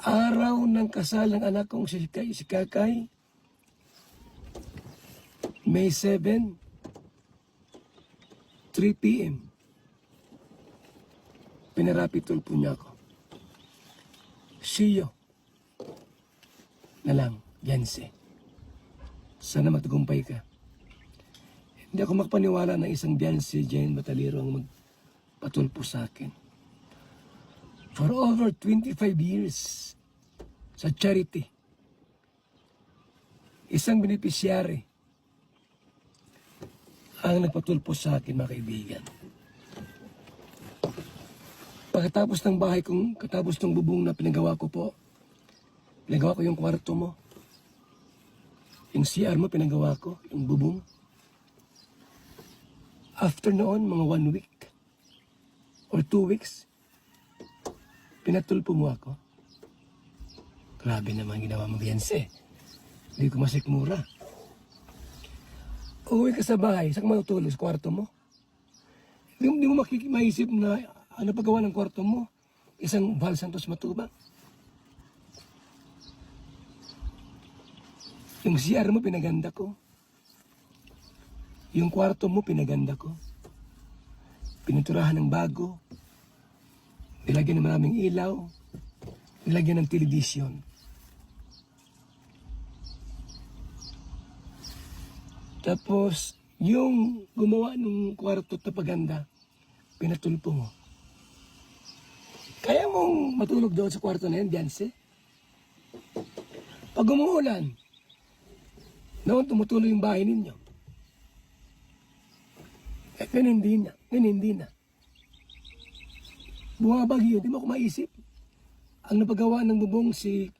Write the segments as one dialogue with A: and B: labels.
A: Araw ng kasal ng anak kong si Kakay, May 7, 3 p.m. Pinarapitol po niya ako. Siyo na lang, Yanse. Sana matagumpay ka. Hindi ako makapaniwala na isang Yanse Jane Batalero ang magpatulpo sa akin. For over 25 years sa charity, isang beneficiary ang nagpatulpo sa akin, mga kaibigan. Pagkatapos ng bahay kong, katapos ng bubong na pinagawa ko po, pinagawa ko yung kwarto mo. Yung CR mo, pinagawa ko, yung bubong. After noon, mga 1 week or 2 weeks, pinatulpo mo ako. Grabe naman ginawa mo, Beyonce. Hindi ko masikmura. Uwi ka sa bahay, saan ka matutulog? Sa kwarto mo? Hindi mo maisip na ano paggawa ng kwarto mo? Isang Val Santos Matubang. Yung CR mo, pinaganda ko. Yung kwarto mo, pinaganda ko. Pininturahan ng bago. Nilagyan ng maraming ilaw. Nilagyan ng television. Tapos, yung gumawa ng kwarto at napaganda, pinatulpo mo. Kaya mong matulog doon sa kwarto na yan, Beyonce? Pag umuulan, noon tumutuloy yung bahay ninyo. Ngayon hindi na. Bumabagyo, di mo ako maisip. Ang napagawa ng bubong si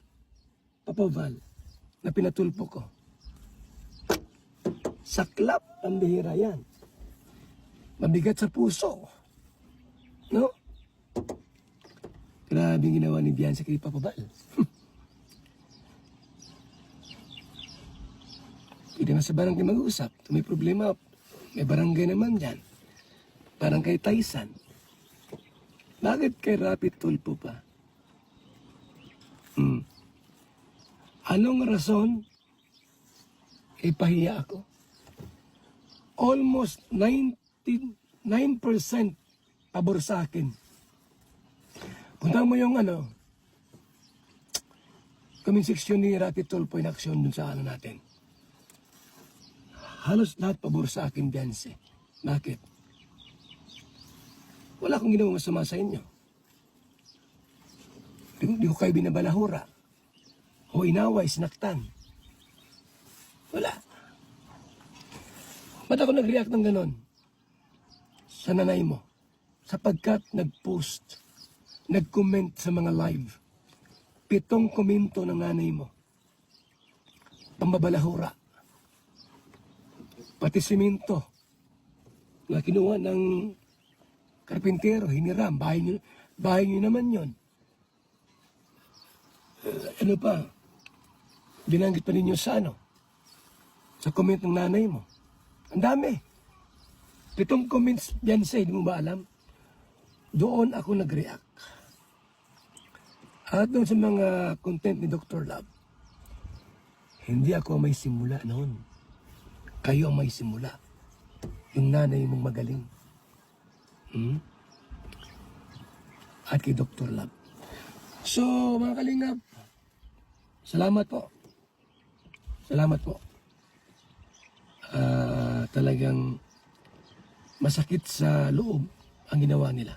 A: Papa Val na pinatulpo ko. Saklap, ang bihira yan. Mabigat sa puso. No? Grabe ginawa ni Beyonce kay Papa Val. Pwede nga sa barangay mag-usap. Kung may problema, may barangay naman dyan. Parang kay Tyson. Bakit kay Rapid Tulpo pa? Anong rason? Ipahiya ako. Almost 99% pabor sa akin. Punta mo yung comment section ni Rapid Tulpo in action dun sa natin. Halos lahat pabor sa akin, Beyonce. Bakit? Wala akong ginawang masama sa inyo. Di ko kayo binabalahura. O inaway, sinaktan. Wala. Ba't ako nag-react ng ganon? Sa nanay mo. Sapagkat nag-post, nag-comment sa mga live. 7 komento ng nanay mo. Pambabalahura. Pati simento na kinuha ng karpintero, hiniram, bahay nyo naman yon. Ano pa, binanggit pa ninyo sa sa comment ng nanay mo. Ang dami. 7 comments yan sa hindi mo ba alam? Doon ako nag-react. At doon sa mga content ni Dr. Love, hindi ako may simula noon. Kayo ang may simula. Yung nanay mong magaling. At kay Dr. Love. So, mga kalingap, salamat po. Salamat po. Talagang masakit sa loob ang ginawa nila.